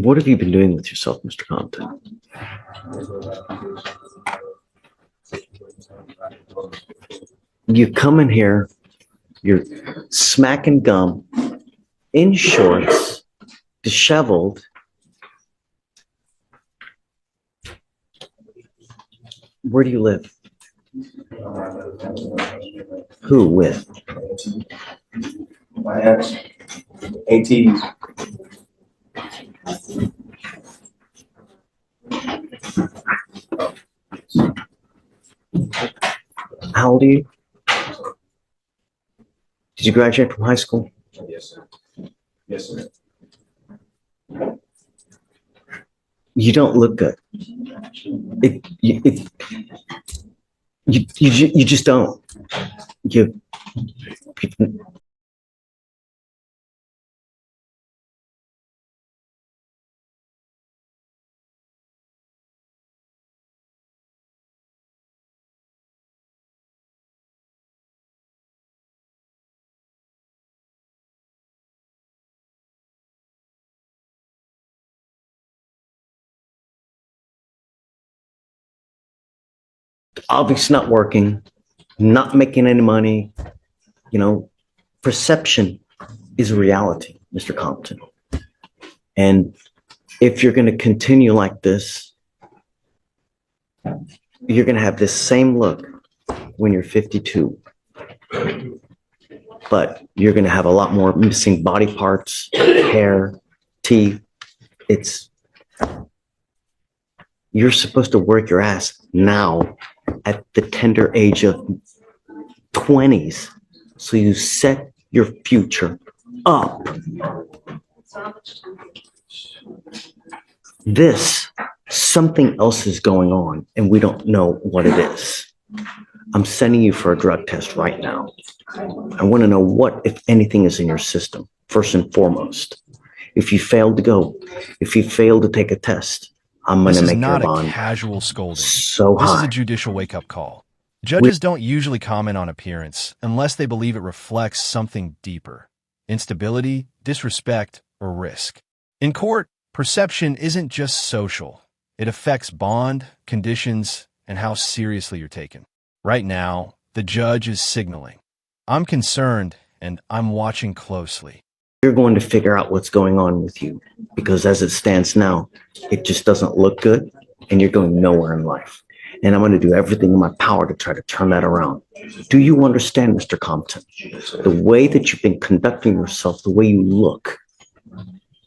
What have you been doing with yourself, Mr. Compton? You come in here, you're smacking gum, in shorts, disheveled. Where do you live? Who with? My ex. AT. How old are you? Did you graduate from high school? Yes, sir. Yes, sir. You don't look good. You just don't. You. Obviously not working, not making any money. You know, perception is reality, Mr. Compton. And if you're going to continue like this, you're going to have this same look when you're 52. But you're going to have a lot more missing body parts, hair, teeth. You're supposed to work your ass now at the tender age of 20s. So you set your future up. Something else is going on and we don't know what it is. I'm sending you for a drug test right now. I want to know what, if anything, is in your system, first and foremost. If you failed to take a test, I'm going to make your bond. This is not a casual scolding. So this high. is a judicial wake-up call. Judges don't usually comment on appearance unless they believe it reflects something deeper: instability, disrespect, or risk. In court, perception isn't just social. It affects bond, conditions, and how seriously you're taken. Right now, the judge is signaling, "I'm concerned and I'm watching closely." You're going to figure out what's going on with you, because as it stands now, it just doesn't look good and you're going nowhere in life. And I'm going to do everything in my power to try to turn that around. Do you understand, Mr. Compton? The way that you've been conducting yourself, the way you look,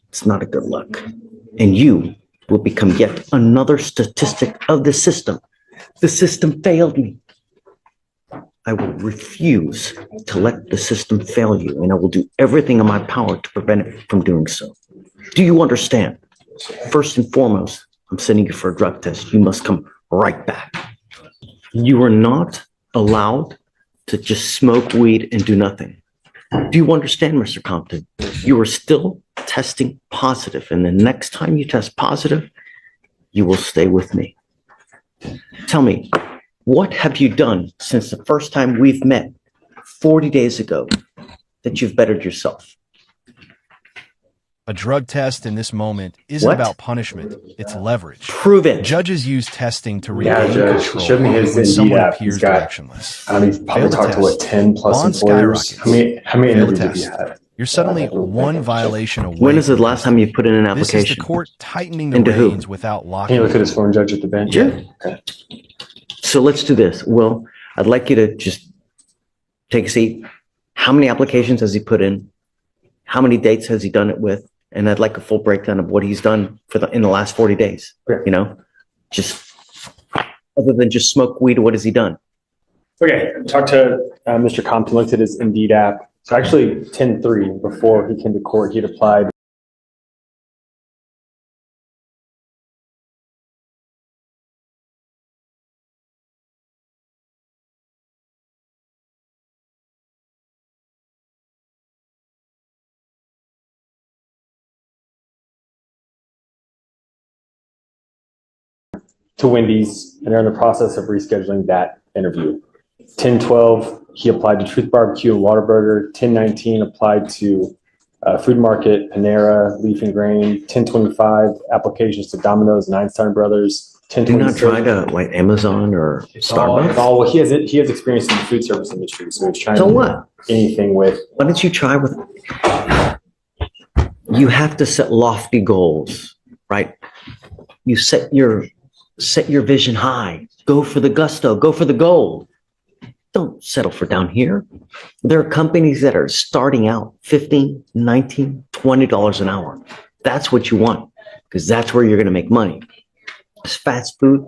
it's not a good look. And you will become yet another statistic of the system. The system failed me. I will refuse to let the system fail you, and I will do everything in my power to prevent it from doing so. Do you understand? First and foremost, I'm sending you for a drug test. You must come right back. You are not allowed to just smoke weed and do nothing. Do you understand, Mr. Compton? You are still testing positive, and the next time you test positive, you will stay with me. Tell me, what have you done since the first time we've met 40 days ago that you've bettered yourself? A drug test in this moment isn't about punishment, it's leverage. Prove it. Judges use testing to regain Judge, control show me his when Indeed someone app. appears He's got, directionless. I mean, he's probably talked to what, 10 plus Bond employers? skyrockets. How many Fail the interviews have you test. had? You're suddenly one violation away. When is the last time you put in an This application? is the court tightening the Into who? reins without Can locking you look at his them. phone, Judge, at the bench? Yeah. Okay. So let's do this. Well, I'd like you to just take a seat. How many applications has he put in? How many dates has he done it with? And I'd like a full breakdown of what he's done in the last 40 days. Okay. You know, just other than just smoke weed, what has he done? Okay, talked to Mr. Compton, looked at his Indeed app. So actually 10-3, before he came to court, he'd applied to Wendy's, and they're in the process of rescheduling that interview. 10-12, he applied to Truth Barbecue and Whataburger. 10-19 applied to Food Market, Panera, Leaf and Grain, 1025 applications to Domino's and Einstein Brothers. Do you not try to like Amazon or Starbucks? Well, he has experience in the food service industry, so he's trying So to what? anything with. Why don't you try with? You have to set lofty goals, right? You set your vision high. Go for the gusto. Go for the gold. Don't settle for down here. There are companies that are starting out $15, $19, $20 an hour. That's what you want because that's where you're going to make money. It's fast food.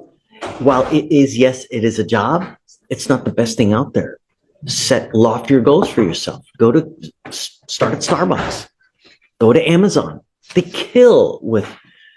While it is, yes, it is a job. It's not the best thing out there. Set loftier goals for yourself. Start at Starbucks. Go to Amazon. They kill with,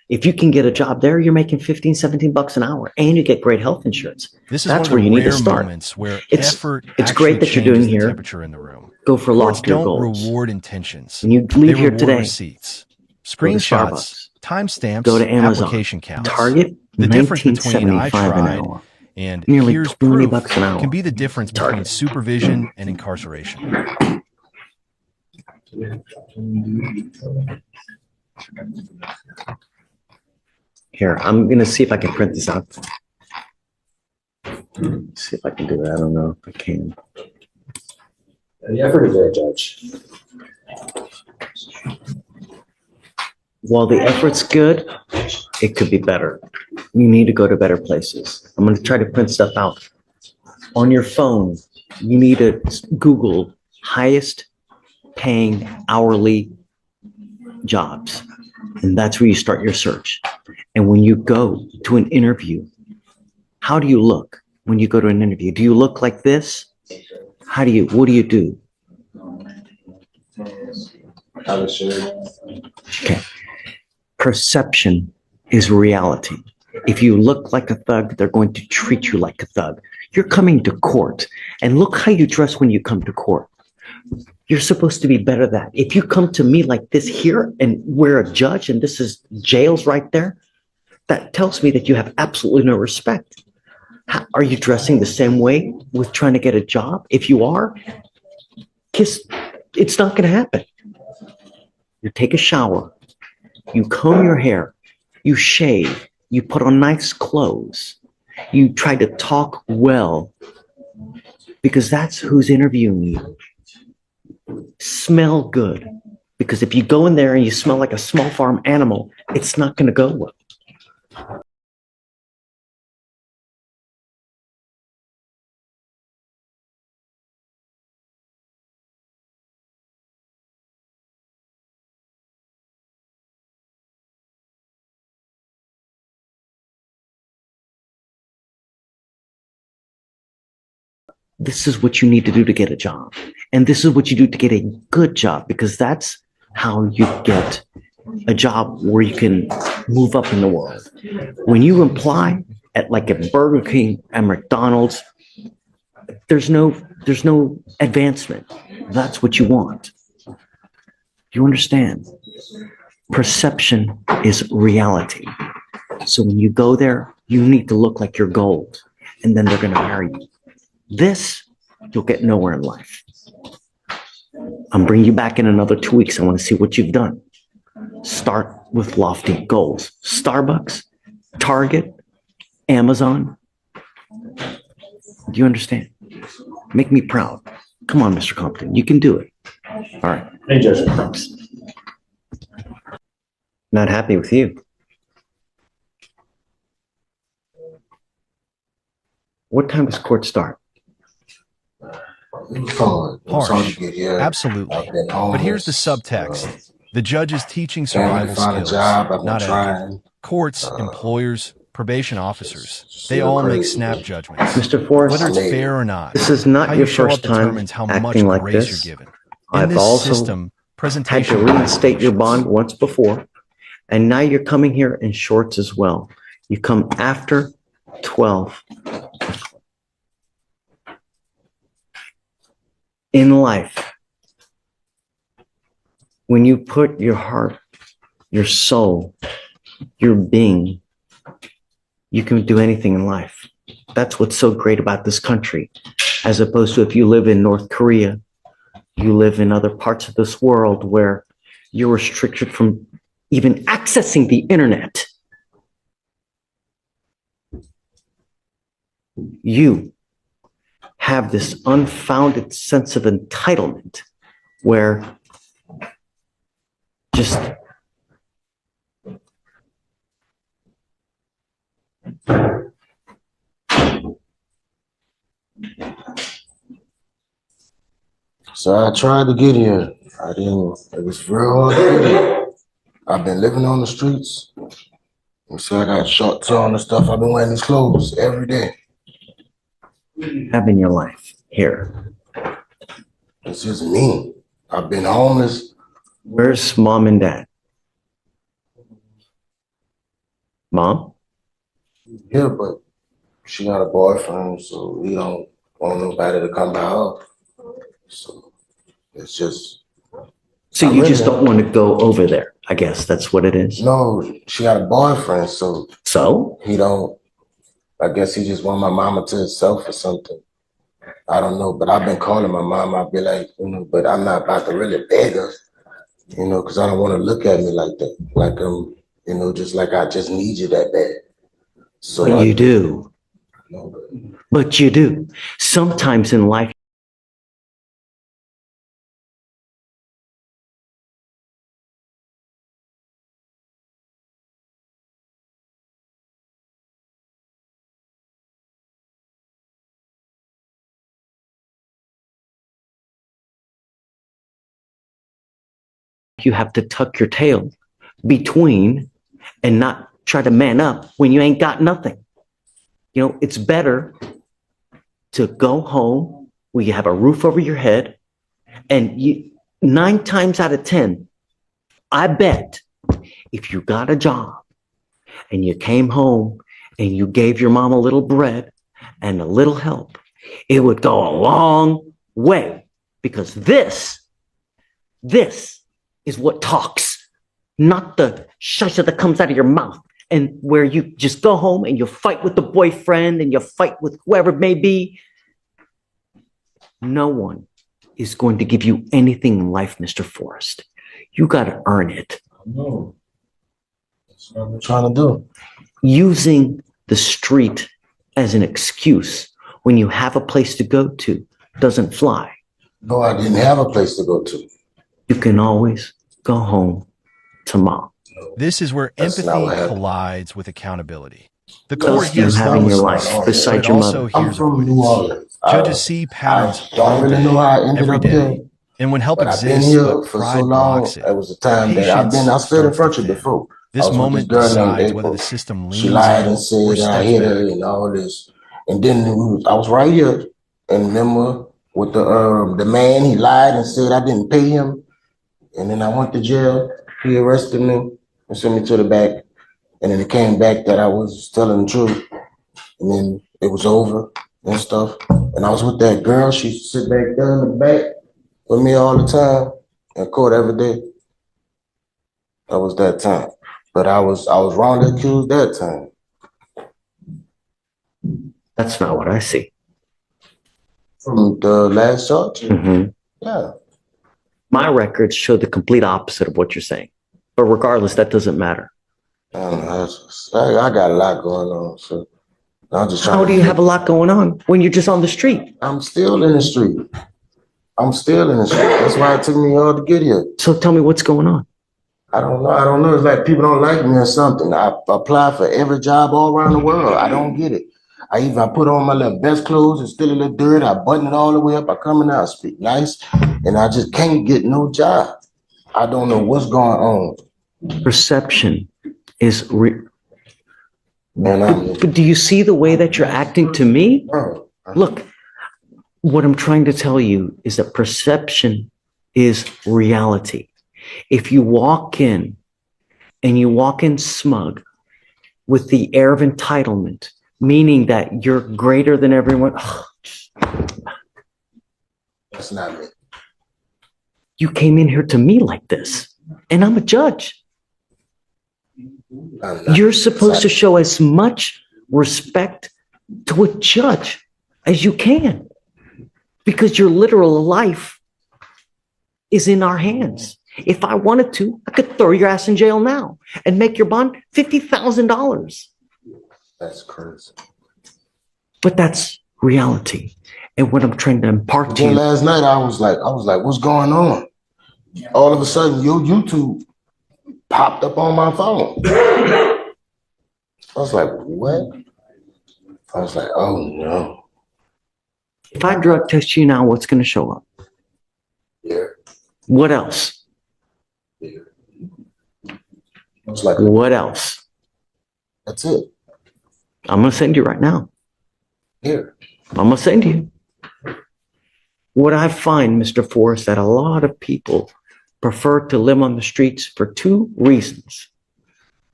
if you can get a job there, you're making 15, 17 bucks an hour and you get great health insurance. This is That's one where of you the need to rare start. moments where It's effort great that you're actually doing changes the here. temperature in the room. Go for Courts loftier don't goals. reward intentions. When you They leave here reward today, receipts, go to screenshots, Starbucks. timestamps, Go to Amazon. application counts. Target, The difference between I $19.75 an tried hour. and Nearly here's 20 proof bucks an hour. can be the difference between Target. supervision and incarceration. Here, I'm going to see if I can print this out. See if I can do that. I don't know if I can. The effort is there, Judge. While the effort's good, it could be better. You need to go to better places. I'm going to try to print stuff out. On your phone, you need to Google highest paying hourly jobs. And that's where you start your search. And when you go to an interview, how do you look when you go to an interview? Do you look like this? What do you do? Okay. Perception is reality. If you look like a thug, they're going to treat you like a thug. You're coming to court, and look how you dress when you come to court. You're supposed to be better than that. If you come to me like this here and we're a judge and this is jails right there, that tells me that you have absolutely no respect. Are you dressing the same way with trying to get a job? If you are, it's not going to happen. You take a shower, you comb your hair, you shave, you put on nice clothes, you try to talk well because that's who's interviewing you. Smell good, because if you go in there and you smell like a small farm animal, it's not going to go well. This is what you need to do to get a job. And this is what you do to get a good job, because that's how you get a job where you can move up in the world. When you apply at like a Burger King and McDonald's, there's no advancement. That's what you want. You understand? Perception is reality. So when you go there, you need to look like you're gold, and then they're going to hire you. This, you'll get nowhere in life. I'm bringing you back in another 2 weeks. I want to see what you've done. Start with lofty goals. Starbucks, Target, Amazon. Do you understand? Make me proud. Come on, Mr. Compton. You can do it. All right. Hey, Judge. Thanks. Not happy with you. What time does court start? Harsh. Absolutely. But here's the subtext. The judge is teaching survival skills, not etiquette. Courts, employers, probation officers, they all make snap judgments. Mr. Forrest, Whether it's fair or not, this is not how your you show up first time determines how much acting like grace this. you're given. In I've this also system, had presentation to reinstate your bond qualifications. once before, and now you're coming here in shorts as well. You come after 12. In life, when you put your heart, your soul, your being, you can do anything in life. That's what's so great about this country, as opposed to if you live in North Korea, you live in other parts of this world where you're restricted from even accessing the internet. You have this unfounded sense of entitlement where just So I tried to get here. I didn't. It was real hard to get here. I've been living on the streets. And so I got shorts on and stuff. I've been wearing these clothes every day. have in your life here. It's just me. I've been homeless. Where's mom and dad? Mom? Yeah, but she got a boyfriend, so we don't want nobody to come by her. So it's just. So I'm you in just there. don't want to go over there. I guess that's what it is. No, she got a boyfriend, so So he don't. I guess he just want my mama to himself or something. I don't know, but I've been calling my mom. I'll be like, but I'm not about to really beg her, because I don't want her to look at me like that, like just like I just need you that bad. So but you do. know, But you do. Sometimes in life, you have to tuck your tail between and not try to man up when you ain't got nothing. It's better to go home where you have a roof over your head, and 9 times out of 10, I bet if you got a job and you came home and you gave your mom a little bread and a little help, it would go a long way, because this is what talks, not the shusha that comes out of your mouth, and where you just go home and you fight with the boyfriend and you fight with whoever it may be. No one is going to give you anything in life, Mr. Forrest. You got to earn it. no, that's what I'm trying to do. Using the street as an excuse when you have a place to go to doesn't fly. No, I didn't have a place to go to. You can always go home to mom. This is where That's not empathy what happened. collides with accountability. The What court else do you hears have in your voices, life but besides it your also mother? I'm hears from New avoidance. Orleans. Judges see patterns I don't all really day, know how I ended every up day. here, And when help but I've been exists, here but for pride so long. blocks it, It was a time that patience I stood in starts front to of you thin. before. I This was with moment this girl named decides whether April. the system She leans lied in and or said I steps hit back. her and all this. And then I was right here. And remember with the man, he lied and said I didn't pay him. And then I went to jail. He arrested me and sent me to the back. And then it came back that I was telling the truth. And then it was over and stuff. And I was with that girl. She used to sit back there in the back with me all the time in court every day. That was that time. But I was wrongly accused that time. That's not what I see. From the last charge? Mm-hmm. Yeah. My records show the complete opposite of what you're saying. But regardless, that doesn't matter. I don't know. I got a lot going on. So I'm just trying How to do you have a lot going on when you're just on the street? I'm still in the street. That's why it took me all to get here. So tell me what's going on. I don't know. It's like people don't like me or something. I apply for every job all around the world. I don't get it. I put on my little best clothes and still a little dirt. I button it all the way up. I come in out, speak nice, and I just can't get no job. I don't know what's going on. Perception is Man, but do you see the way that you're acting to me? Look, what I'm trying to tell you is that perception is reality. If you walk in and you walk in smug with the air of entitlement, meaning that you're greater than everyone, that's not me. you came in here to me like this, and I'm a judge. You're supposed to show as much respect to a judge as you can, because your literal life is in our hands. If I wanted to, I could throw your ass in jail now and make your bond $50,000. That's crazy. But that's reality. And what I'm trying to impart to Then you. last night I was like, what's going on? All of a sudden, your YouTube popped up on my phone. I was like, what? I was like, oh no. If I drug test you now, what's going to show up? Yeah. What else? Yeah. I was like, What else? that's it. I'm going to send you right now. Here. I'm going to send you. What I find, Mr. Forrest, that a lot of people prefer to live on the streets for two reasons.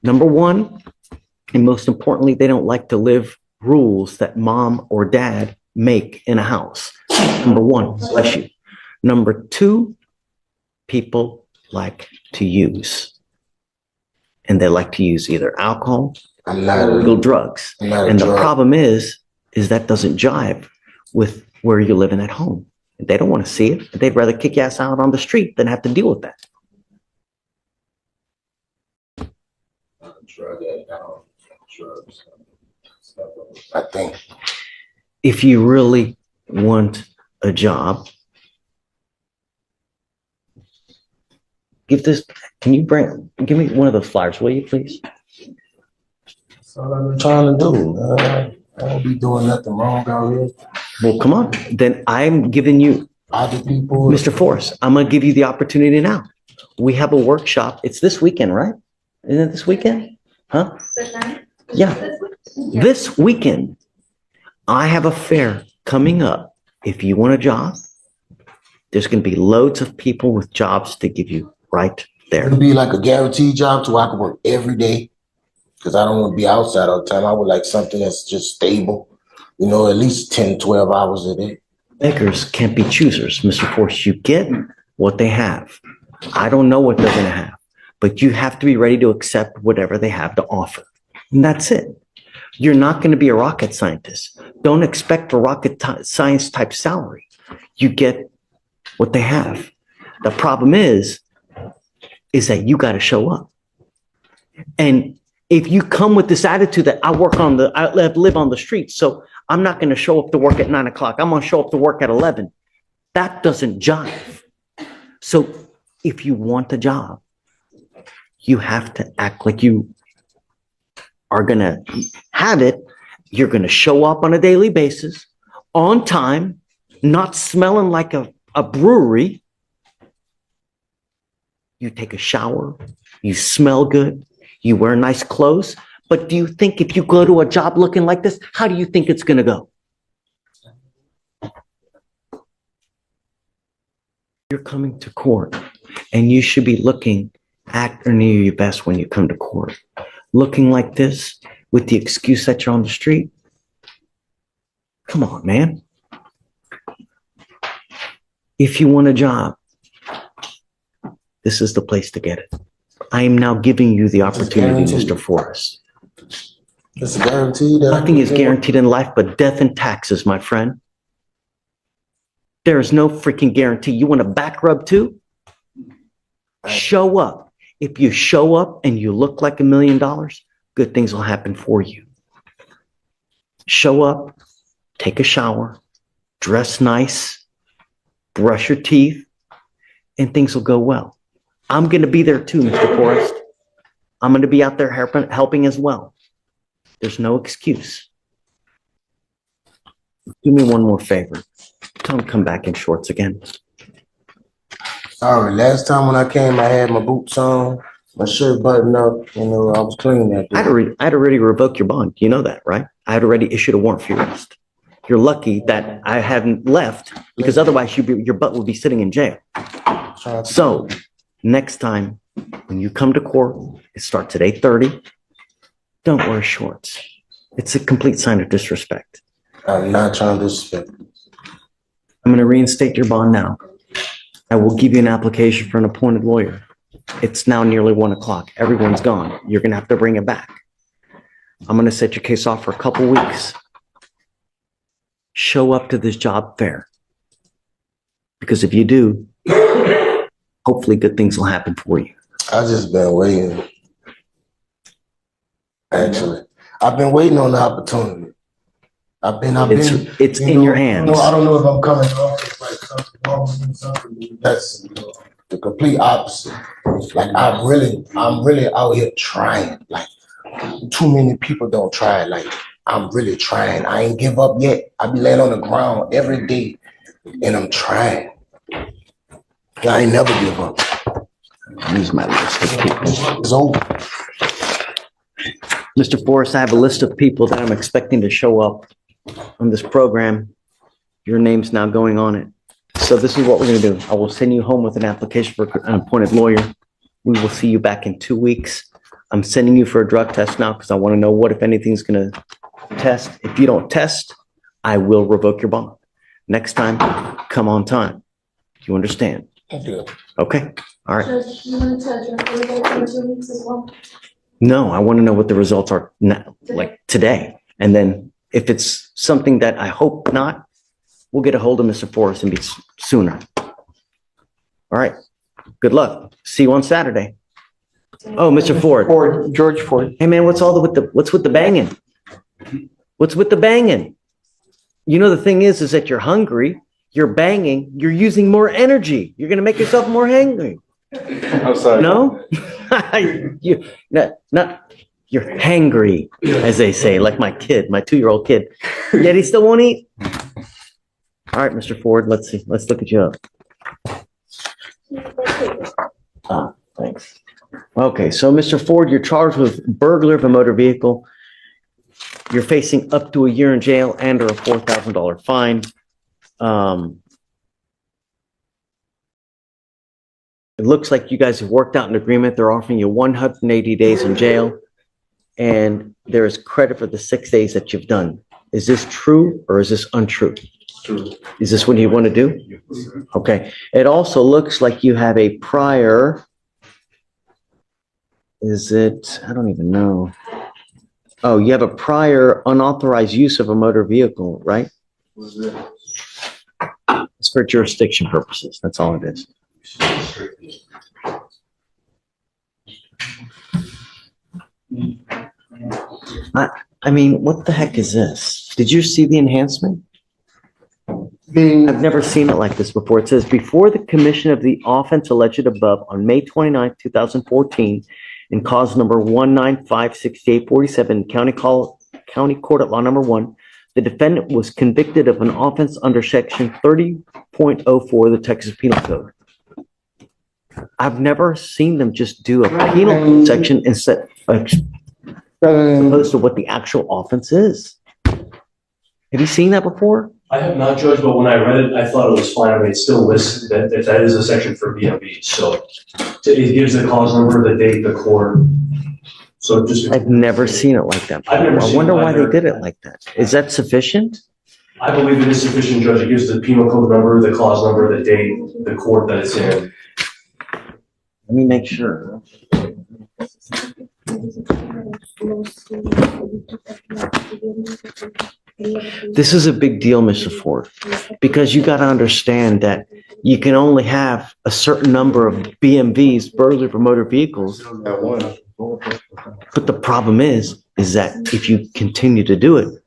Number one, and most importantly, they don't like to live rules that mom or dad make in a house. Number one, bless you. Number two, people like to use. And they like to use either alcohol I'm not or a, illegal drugs. I'm not a And the drug. problem is that doesn't jive with where you're living at home. They don't want to see it. They'd rather kick your ass out on the street than have to deal with that. I think. If you really want a job, give me one of those flyers, will you please? That's all I've been trying to do. I don't be doing nothing wrong out here. Well, come on. Then I'm giving you, Other people. Mr. Forrest, I'm going to give you the opportunity now. We have a workshop. It's this weekend, right? Isn't it this weekend? Huh? Yeah. This weekend, I have a fair coming up. If you want a job, there's going to be loads of people with jobs to give you right there. It'll be like a guaranteed job so I can work every day. Because I don't want to be outside all the time. I would like something that's just stable. You know, at least 10, 12 hours a day. Beggars can't be choosers, Mr. Forrest. You get what they have. I don't know what they're going to have, but you have to be ready to accept whatever they have to offer. And that's it. You're not going to be a rocket scientist. Don't expect a rocket science type salary. You get what they have. The problem is that you got to show up. And if you come with this attitude that I live on the streets, so I'm not going to show up to work at 9 o'clock. I'm going to show up to work at 11. That doesn't jive. So if you want a job, you have to act like you are going to have it. You're going to show up on a daily basis, on time, not smelling like a brewery. You take a shower. You smell good. You wear nice clothes. But do you think if you go to a job looking like this, how do you think it's going to go? You're coming to court, and you should be looking at or near your best when you come to court. Looking like this with the excuse that you're on the street. Come on, man. If you want a job, this is the place to get it. I am now giving you the opportunity, Mr. Forrest. It's a guarantee that Nothing is guaranteed in life but death and taxes, my friend. There is no freaking guarantee. You want a back rub too? Show up. If you show up and you look like $1 million, good things will happen for you. Show up, take a shower, dress nice, brush your teeth, and things will go well. I'm going to be there too, Mr. Forrest. I'm going to be out there helping as well. There's no excuse. Do me one more favor. Don't come back in shorts again. Sorry, last time when I came, I had my boots on, my shirt buttoned up, you know, I was clean that day. I'd already revoked your bond. You know that, right? I had already issued a warrant for your arrest. You're lucky that I haven't left because otherwise your butt would be sitting in jail. So next time when you come to court, it starts at 8:30. Don't wear shorts. It's a complete sign of disrespect. I'm not trying to disrespect. I'm going to reinstate your bond now. I will give you an application for an appointed lawyer. It's now nearly 1 o'clock. Everyone's gone. You're going to have to bring it back. I'm going to set your case off for a couple weeks. Show up to this job fair. Because if you do, hopefully good things will happen for you. I just been waiting. Actually, I've been waiting on the opportunity. It's in your hands. I don't know if I'm coming off as like something wrong with me, something that's the complete opposite. Like I'm really out here trying. Like too many people don't try. Like I'm really trying. I ain't give up yet. I be laying on the ground every day and I'm trying. I ain't never give up. Use my list of people. It's over. Mr. Forrest, I have a list of people that I'm expecting to show up on this program. Your name's now going on it. So this is what we're going to do. I will send you home with an application for an appointed lawyer. We will see you back in 2 weeks. I'm sending you for a drug test now because I want to know what, if anything's going to test. If you don't test, I will revoke your bond. Next time, come on time. Do you understand? I do. Okay. All right. Judge, you want to address the results in 2 weeks as well? No, I want to know what the results are now, like today. And then if it's something that I hope not, we'll get a hold of Mr. Forrest and be sooner. All right. Good luck. See you on Saturday. Oh, Mr. Ford. George Ford. Hey man, what's with the banging? What's with the banging? You know, the thing is that you're hungry, you're banging, you're using more energy. You're going to make yourself more hangry. I'm sorry. No? You're hangry, as they say, like my kid, my 2-year-old kid. Yet he still won't eat. All right, Mr. Ford, let's see. Let's look at you up. Ah, thanks. Okay, so Mr. Ford, you're charged with burglary of a motor vehicle. You're facing up to a year in jail and or a $4,000 fine. It looks like you guys have worked out an agreement. They're offering you 180 days in jail, and there is credit for the 6 days that you've done. Is this true or is this untrue? True. Is this what you want to do? Okay. It also looks like you have a prior. Is it? I don't even know. Oh, you have a prior unauthorized use of a motor vehicle, right? It's for jurisdiction purposes. That's all it is. I mean, what the heck is this? Did you see the enhancement? I've never seen it like this before. It says, before the commission of the offense alleged above on May 29, 2014, in cause number 1956847, County Court at Law Number 1, the defendant was convicted of an offense under Section 30.04 of the Texas Penal Code. I've never seen them just do a penal section instead opposed to what the actual offense is. Have you seen that before? I have not, Judge, but when I read it, I thought it was fine. I mean, it still lists that that is a section for BMV. So it gives the cause number, the date, the court. So just. I've never seen it like that. I've never I seen wonder it why they either. did it like that. Is that sufficient? I believe it is sufficient, Judge. It gives the penal code number, the clause number, the date, the court that it's in. Let me make sure. This is a big deal, Mr. Ford, because you got to understand that you can only have a certain number of BMVs, burglary for motor vehicles. But the problem is that if you continue to do it,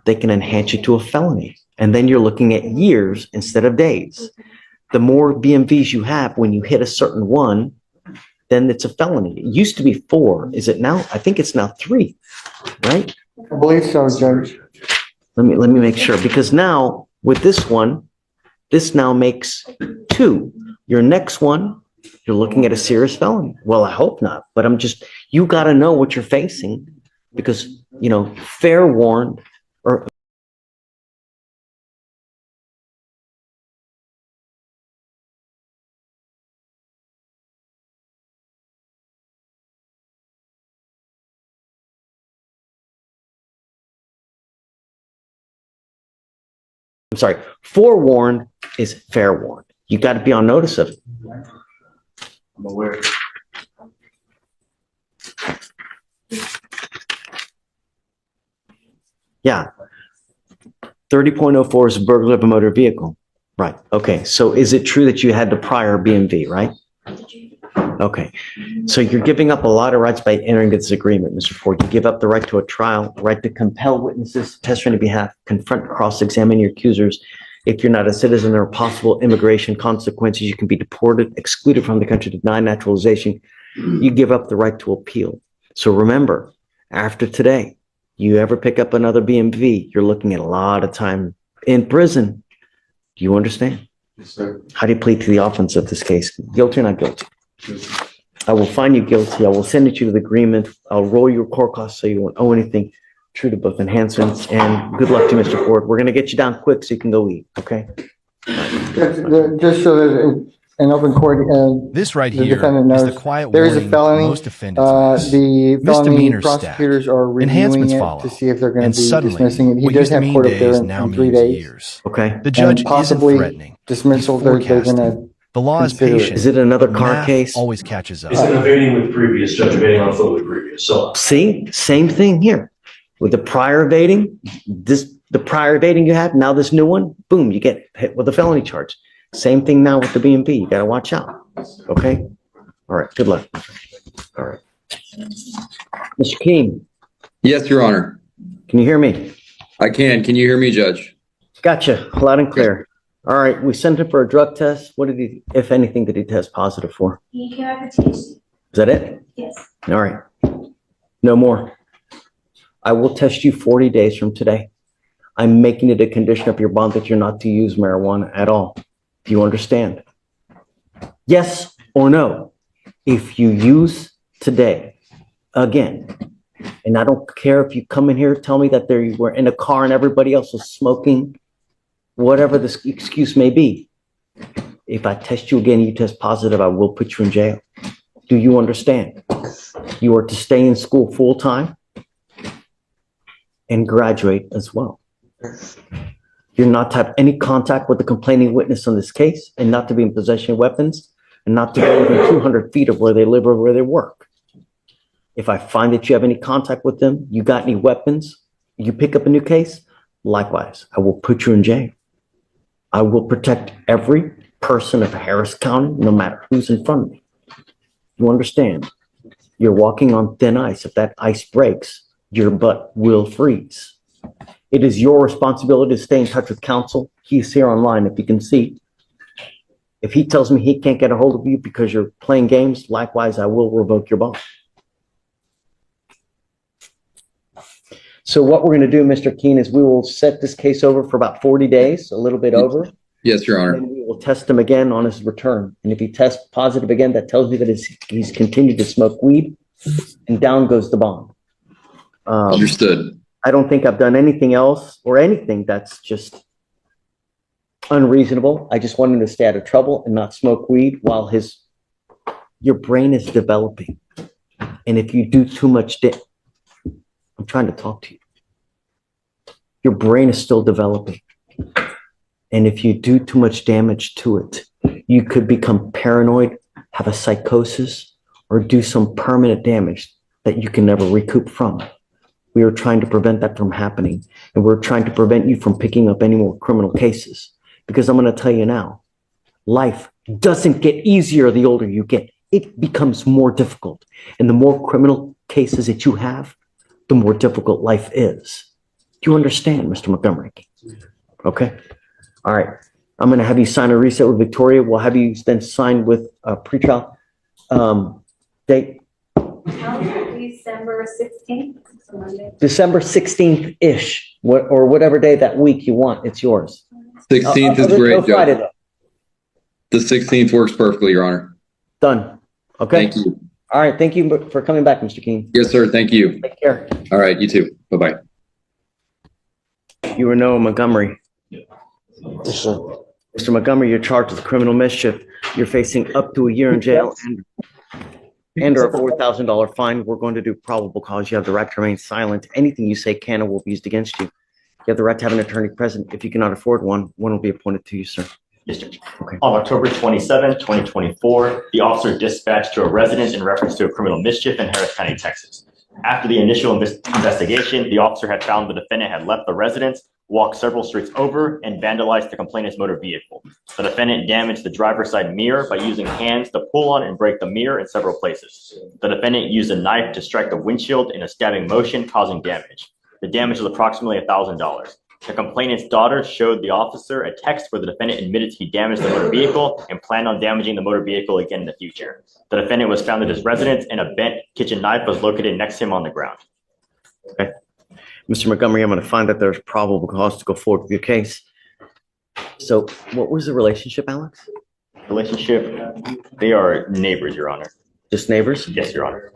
they can enhance you to a felony. And then you're looking at years instead of days. The more BMVs you have, when you hit a certain one, then it's a felony. It used to be 4. Is it now? I think it's now 3, right? I believe so, Judge. Let me make sure, because now with this one, this now makes 2. Your next one, you're looking at a serious felony. Well, I hope not, but you got to know what you're facing, because, fair warned or I'm sorry, forewarned is fair warned. You got to be on notice of it. I'm aware. Yeah. 30.04 is a burglary of a motor vehicle. Right. Okay. So is it true that you had the prior BMV, right? Okay. So you're giving up a lot of rights by entering this agreement, Mr. Ford. You give up the right to a trial, right to compel witnesses, testify on your behalf, confront, cross-examine your accusers. If you're not a citizen, there are possible immigration consequences. You can be deported, excluded from the country, denied naturalization. You give up the right to appeal. So remember, after today, you ever pick up another BMV, you're looking at a lot of time in prison. Do you understand? Yes, sir. How do you plead to the offense of this case? Guilty or not guilty? I will find you guilty. I will send it you to the agreement. I'll roll your court costs so you won't owe anything. True to both enhancements, and good luck to Mr. Ford. We're going to get you down quick so you can go eat, okay? Just so that in open court, This right the here defendant is knows the quiet there is a warning felony. most defendants miss. The felony Misdemeanors prosecutors are reviewing Enhancements it follow. to see if they're going And to be suddenly, dismissing it. He what does used to have mean court up there days in now 3 means days. years. Okay. The judge isn't Possibly threatening. dismissal. He's They're going forecasting. to The law is consider it. patient. Is it another but car math case? always catches up. It's an evading with previous, Judge, evading on foot with previous, so. See, same thing here. With the prior evading, the prior evading you had, now this new one, boom, you get hit with a felony charge. Same thing now with the B&B. You got to watch out. Okay? All right. Good luck. All right. Mr. Keene, Yes, Your Honor. can you hear me? I can. Can you hear me, Judge? Gotcha. Loud and clear. All right. We sent him for a drug test. What did he, if anything, did he test positive for? He came back with THC. Is that it? Yes. All right. No more. I will test you 40 days from today. I'm making it a condition of your bond that you're not to use marijuana at all. Do you understand? Yes or no? If you use today, again, and I don't care if you come in here, tell me that you were in a car and everybody else was smoking, whatever the excuse may be. If I test you again, you test positive, I will put you in jail. Do you understand? You are to stay in school full time and graduate as well. You're not to have any contact with the complaining witness on this case, and not to be in possession of weapons, and not to go within 200 feet of where they live or where they work. If I find that you have any contact with them, you got any weapons, you pick up a new case, likewise, I will put you in jail. I will protect every person of Harris County, no matter who's in front of me. You understand? You're walking on thin ice. If that ice breaks, your butt will freeze. It is your responsibility to stay in touch with counsel. He's here online, if you can see. If he tells me he can't get a hold of you because you're playing games, likewise, I will revoke your bond. So what we're going to do, Mr. Keene, is we will set this case over for about 40 days, a little bit over. Yes, Your Honor. And we will test him again on his return. And if he tests positive again, that tells me that he's continued to smoke weed, and down goes the bond. Understood. I don't think I've done anything else or anything that's just unreasonable. I just want him to stay out of trouble and not smoke weed while your brain is developing. And if you do too much, I'm trying to talk to you. Your brain is still developing. And if you do too much damage to it, you could become paranoid, have a psychosis, or do some permanent damage that you can never recoup from. We are trying to prevent that from happening. And we're trying to prevent you from picking up any more criminal cases. Because I'm going to tell you now, life doesn't get easier the older you get. It becomes more difficult. And the more criminal cases that you have, the more difficult life is. Do you understand, Mr. Montgomery? Okay. All right. I'm going to have you sign a reset with Victoria. We'll have you then sign with a pretrial date. December 16th. Monday. December 16th-ish, or whatever day that week you want. It's yours. 16th is No great, Friday, Judge. though. The 16th works perfectly, Your Honor. Done. Okay. Thank you. All right. Thank you for coming back, Mr. Keene. Yes, sir. Thank you. Take care. All right. You too. Bye-bye. You are Noah Montgomery. Yes, sir. Mr. Montgomery, you're charged with criminal mischief. You're facing up to a year in jail and or a $4,000 fine. We're going to do probable cause. You have the right to remain silent. Anything you say can or will be used against you. You have the right to have an attorney present. If you cannot afford one will be appointed to you, sir. Yes, Judge. Okay. On October 27, 2024, the officer dispatched to a residence in reference to a criminal mischief in Harris County, Texas. After the initial investigation, the officer had found the defendant had left the residence walked several streets over, and vandalized the complainant's motor vehicle. The defendant damaged the driver's side mirror by using hands to pull on and break the mirror in several places. The defendant used a knife to strike the windshield in a stabbing motion, causing damage. The damage was approximately $1,000. The complainant's daughter showed the officer a text where the defendant admitted he damaged the motor vehicle and planned on damaging the motor vehicle again in the future. The defendant was found at his residence, and a bent kitchen knife was located next to him on the ground. Okay. Mr. Montgomery, I'm going to find that there's probable cause to go forward with your case. So what was the relationship, Alex? Relationship, they are neighbors, Your Honor. Just neighbors? Yes, Your Honor.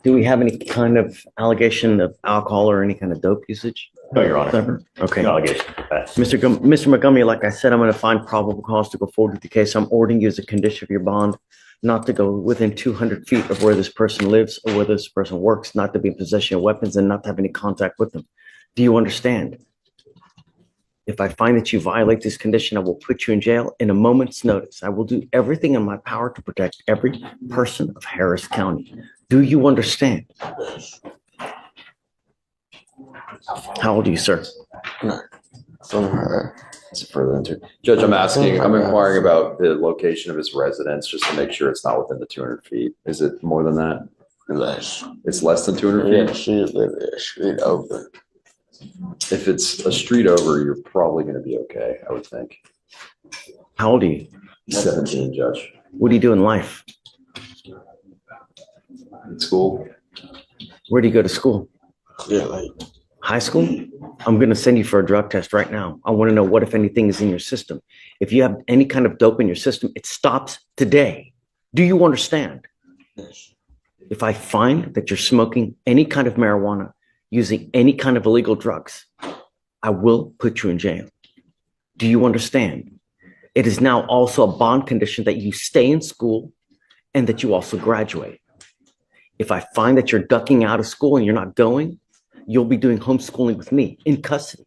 Do we have any kind of allegation of alcohol or any kind of dope usage? No, Your Honor. Ever? Okay. No allegation. Mr. Montgomery, like I said, I'm going to find probable cause to go forward with the case. I'm ordering you as a condition of your bond not to go within 200 feet of where this person lives or where this person works, not to be in possession of weapons, and not to have any contact with them. Do you understand? If I find that you violate this condition, I will put you in jail in a moment's notice. I will do everything in my power to protect every person of Harris County. Do you understand? How old are you, sir? Judge, I'm inquiring about the location of his residence just to make sure it's not within the 200 feet. Is it more than that? Less. It's less than 200 Yeah, feet? she live a street over. If it's a street over, you're probably going to be okay, I would think. How old are you? 17, Judge. What do you do in life? In school? Where do you go to school? Yeah, like High school? I'm going to send you for a drug test right now. I want to know what, if anything, is in your system. If you have any kind of dope in your system, it stops today. Do you understand? this. If I find that you're smoking any kind of marijuana, using any kind of illegal drugs, I will put you in jail. Do you understand? It is now also a bond condition that you stay in school and that you also graduate. If I find that you're ducking out of school and you're not going, you'll be doing homeschooling with me in custody.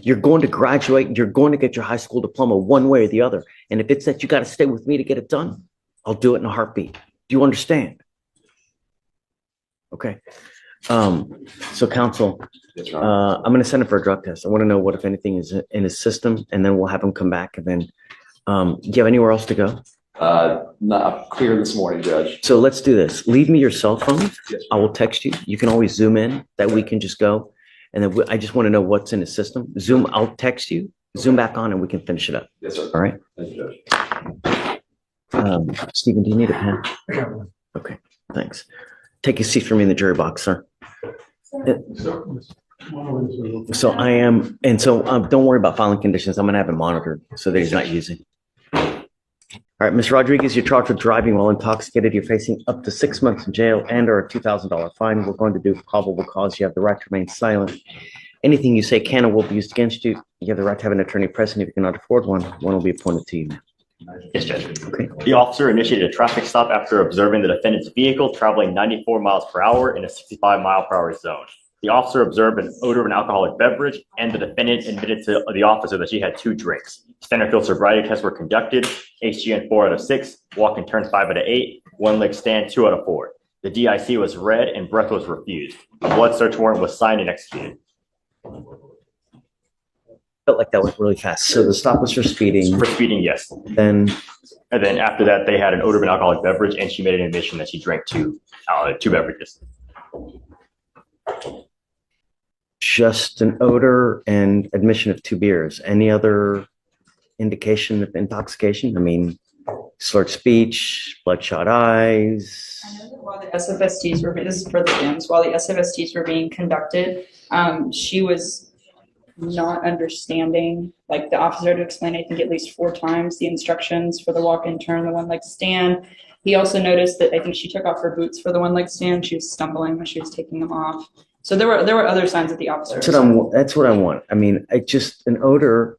You're going to graduate. You're going to get your high school diploma one way or the other. And if it's that you got to stay with me to get it done, I'll do it in a heartbeat. Do you understand? Okay. So counsel, I'm going to send him for a drug test. I want to know what, if anything, is in his system, and then we'll have him come back. And then, do you have anywhere else to go? Not clear this morning, Judge. So let's do this. Leave me your cell phone. I will text you. You can always zoom in. That we can just go. And then I just want to know what's in his system. Zoom. I'll text you. Zoom back on, and we can finish it up. Yes, sir. All right. Thank you, Judge. Stephen, do you need a pen? Okay. Thanks. Take a seat for me in the jury box, sir. So I am, and so don't worry about filing conditions. I'm going to have him monitored so that he's not using. All right, Ms. Rodriguez, you're charged with driving while intoxicated. You're facing up to 6 months in jail and or a $2,000 fine. We're going to do probable cause. You have the right to remain silent. Anything you say can or will be used against you. You have the right to have an attorney present. If you cannot afford one, one will be appointed to you. Yes, Judge. Okay. The officer initiated a traffic stop after observing the defendant's vehicle traveling 94 miles per hour in a 65 mile per hour zone. The officer observed an odor of an alcoholic beverage, and the defendant admitted to the officer that she had 2 drinks. Standard field sobriety tests were conducted. HGN 4 out of 6, walk and turns 5 out of 8, one leg stand 2 out of 4. The DIC was read and breath was refused. A blood search warrant was signed and executed. Felt like that went really fast. So the stop was for speeding. For speeding, yes. Then And then after that, they had an odor of an alcoholic beverage, and she made an admission that she drank 2 beverages. just an odor and admission of 2 beers. Any other indication of intoxication? I mean, slurred speech, bloodshot eyes. I know that while the SFSTs were, this is for the M's, while the SFSTs were being conducted, she was not understanding, like the officer had to explain, I think at least 4 times, the instructions for the walk and turn, the one leg stand. He also noticed that I think she took off her boots for the one leg stand. She was stumbling when she was taking them off. So there were other signs that the officer. That's what I want. I mean, just an odor,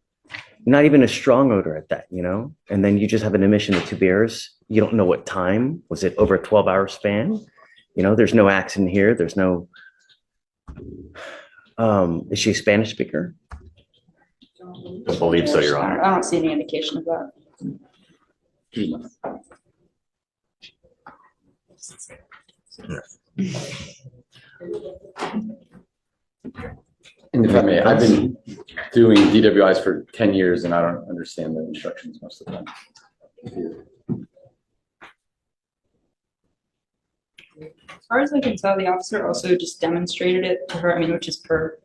not even a strong odor at that, you know? And then you just have an admission of 2 beers. You don't know what time. Was it over a 12-hour span? You know, there's no accent here. There's no, is she a Spanish speaker? I believe so, Your Honor. I don't see any indication of that. And if I may, I've been doing DWIs for 10 years and I don't understand the instructions most of the time. As far as I can tell, the officer also just demonstrated it to her, I mean, which is per,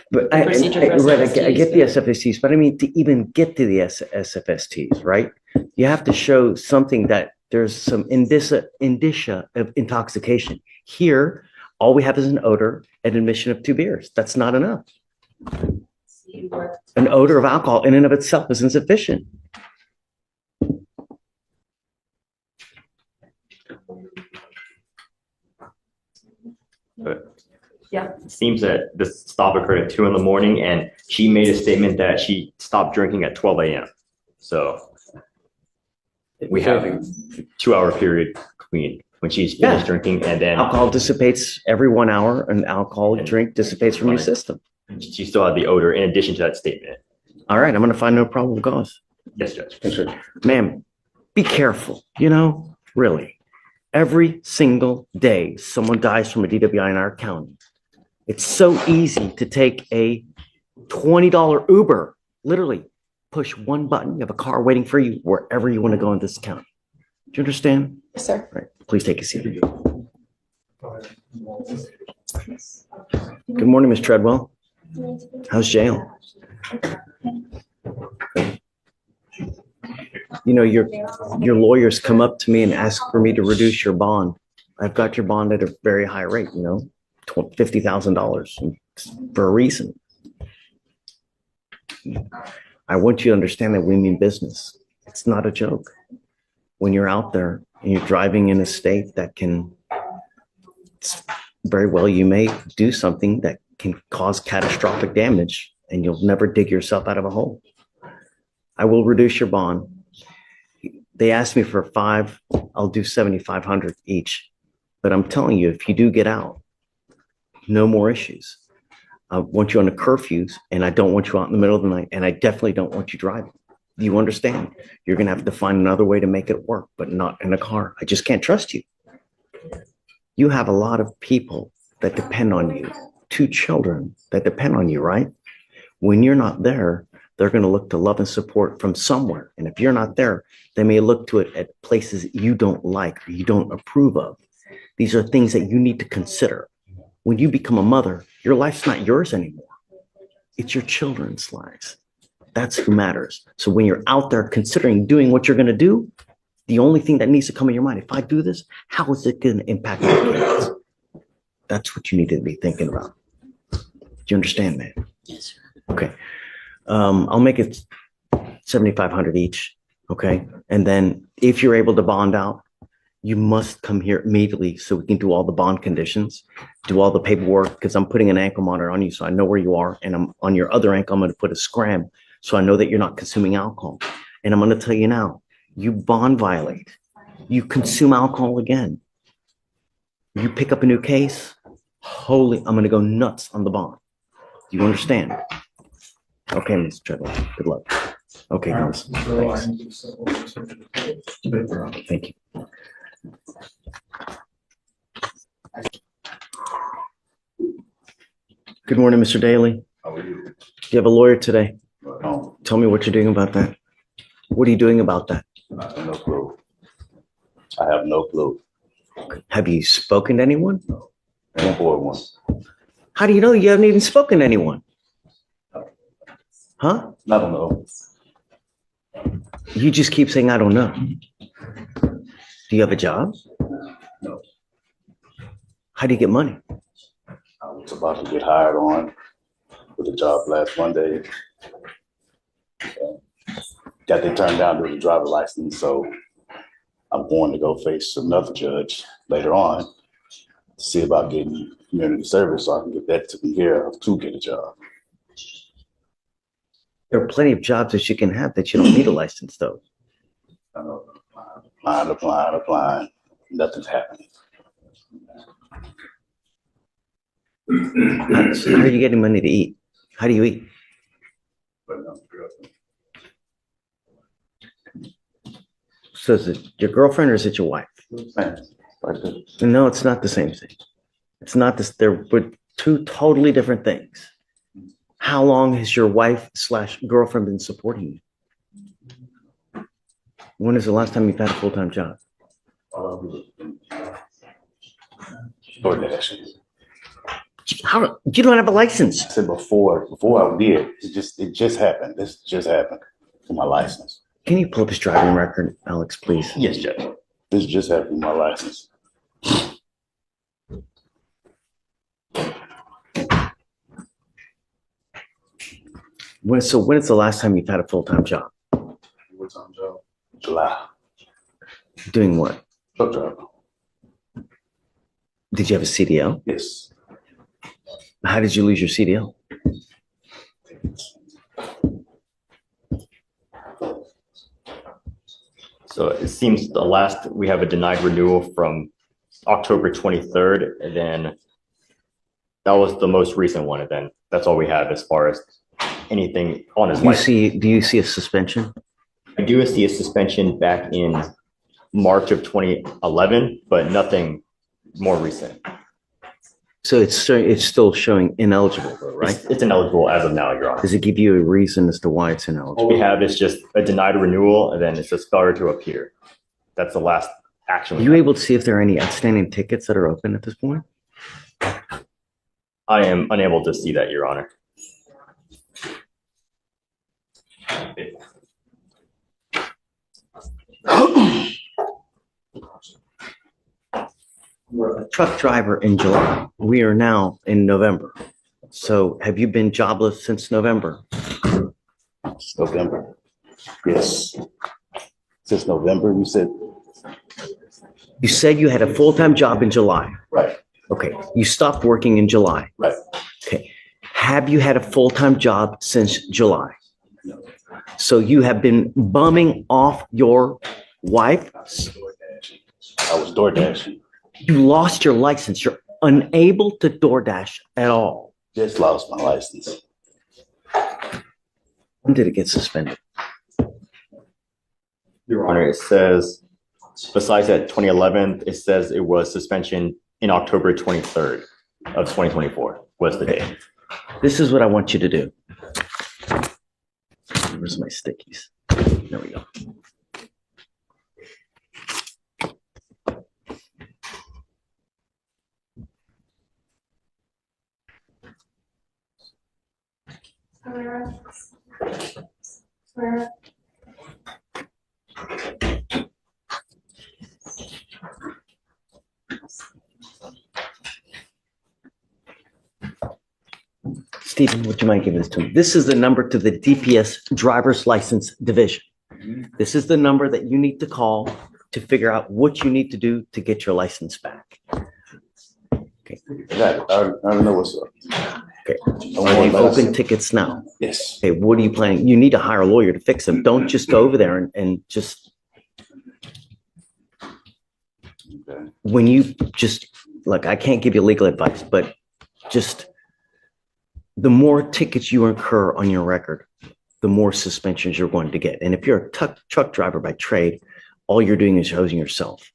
But the procedure for right, I SFSTs, get the SFSTs, but I mean, to even get to the SFSTs, right? You have to show something that there's some indicia of intoxication. Here, all we have is an odor and admission of 2 beers. That's not enough. An odor of alcohol in and of itself is insufficient. It seems that this stop occurred at 2 a.m. and she made a statement that she stopped drinking at 12 a.m. So we have a 2-hour period between when she's finished drinking and then Alcohol dissipates every 1 hour. An alcoholic drink dissipates from your system. she still had the odor in addition to that statement. All right, I'm going to find no probable cause. Yes, Judge. Ma'am, be careful, really. Every single day, someone dies from a DWI in our county. It's so easy to take a $20 Uber, literally push one button. You have a car waiting for you wherever you want to go in this county. Do you understand? Yes, sir. Right. Please take a seat. Good morning, Ms. Treadwell. How's jail? Your lawyers come up to me and ask for me to reduce your bond. I've got your bond at a very high rate, $50,000 for a reason. I want you to understand that we mean business. It's not a joke. When you're out there and you're driving in a state that can, very well, you may do something that can cause catastrophic damage and you'll never dig yourself out of a hole. I will reduce your bond. They asked me for 5, I'll do 7,500 each. But I'm telling you, if you do get out, no more issues. I want you on the curfews and I don't want you out in the middle of the night and I definitely don't want you driving. Do you understand? You're going to have to find another way to make it work, but not in a car. I just can't trust you. You have a lot of people that depend on you, 2 children that depend on you, right? When you're not there, they're going to look to love and support from somewhere. And if you're not there, they may look to it at places you don't like or you don't approve of. These are things that you need to consider. When you become a mother, your life's not yours anymore. It's your children's lives. That's who matters. So when you're out there considering doing what you're going to do, the only thing that needs to come in your mind, if I do this, how is it going to impact my kids? That's what you need to be thinking about. Do you understand, man? Yes, sir. Okay. I'll make it 7,500 each. Okay. And then if you're able to bond out, you must come here immediately so we can do all the bond conditions, do all the paperwork, because I'm putting an ankle monitor on you so I know where you are. And I'm on your other ankle, I'm going to put a scram so I know that you're not consuming alcohol. And I'm going to tell you now, you bond violate, you consume alcohol again, you pick up a new case, I'm going to go nuts on the bond. Do you understand? Okay, Mr. Treadwell, good luck. Okay, girls. Thank you. Good morning, Mr. Daly. How are you? Do you have a lawyer today? No, Tell me what you're doing about that. What are you doing about that? I have no clue. I have no clue. Have you spoken to anyone? And boy, one. How do you know you haven't even spoken to anyone? Huh? I don't know. You just keep saying, I don't know. Do you have a job? No. How do you get money? I was about to get hired on with a job last Monday. Got they turned down to the driver license, so I'm going to go face another judge later on to see about getting community service so I can get that taken care of to get a job. There are plenty of jobs that you can have that you don't need a license, though. Applying. Nothing's happening. How are you getting money to eat? How do you eat? So is it your girlfriend or is it your wife? No, it's not the same thing. It's not this. They're 2 totally different things. How long has your wife/girlfriend been supporting you? When is the last time you've had a full-time job? DoorDash. How, you don't have a license. I said before I did, it just happened. This just happened for my license. Can you pull up his driving record, Alex, please? Yes, Judge. This just happened with my license. When is the last time you've had a full-time job? Full-time job. July. Doing what? Truck driver. Did you have a CDL? Yes. How did you lose your CDL? So it seems we have a denied renewal from October 23rd, and then that was the most recent one, and then that's all we have as far as anything on his license. Do you see a suspension? I do see a suspension back in March of 2011, but nothing more recent. So it's still showing ineligible, though, right? It's ineligible as of now, Your Honor. Does it give you a reason as to why it's ineligible? All we have is just a denied renewal, and then it's just failure to appear. That's the last action. Are you able to see if there are any outstanding tickets that are open at this point? I am unable to see that, Your Honor. You're a truck driver in July. We are now in November. So have you been jobless since November? November. Yes. Since November, you said? You said you had a full-time job in July. Right. Okay. You stopped working in July. Right. Okay. Have you had a full-time job since July? No. So you have been bumming off your wife? I was DoorDashing. You lost your license. You're unable to DoorDash at all. Just lost my license. When did it get suspended? Your Honor, it says, besides that 2011, it says it was suspension in October 23rd of 2024 was the date. This is what I want you to do. Where's my stickies? There we go. Where? Stephen, would you mind giving this to me? This is the number to the DPS driver's license division. This is the number that you need to call to figure out what you need to do to get your license back. Okay. Got it. I don't know what's up. Okay. Are they open tickets now? Yes. Okay. What are you planning? You need to hire a lawyer to fix them. Don't just go over there and just. Okay. When you just look, I can't give you legal advice, but just the more tickets you incur on your record, the more suspensions you're going to get. And if you're a truck driver by trade, all you're doing is hosing yourself.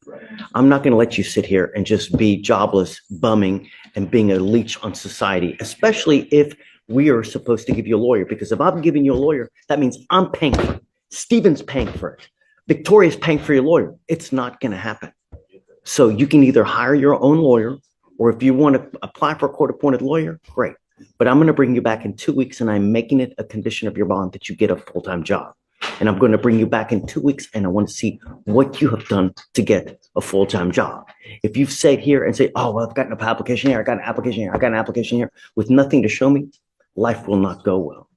I'm not going to let you sit here and just be jobless, bumming, and being a leech on society, especially if we are supposed to give you a lawyer. Because if I'm giving you a lawyer, that means I'm paying for it. Stephen's paying for it. Victoria's paying for your lawyer. It's not going to happen. So you can either hire your own lawyer, or if you want to apply for a court-appointed lawyer, great. But I'm going to bring you back in 2 weeks, and I'm making it a condition of your bond that you get a full-time job. And I'm going to bring you back in 2 weeks, and I want to see what you have done to get a full-time job. If you've sat here and say, oh, well, I've got an application here, I got an application here, I got an application here, with nothing to show me, life will not go well.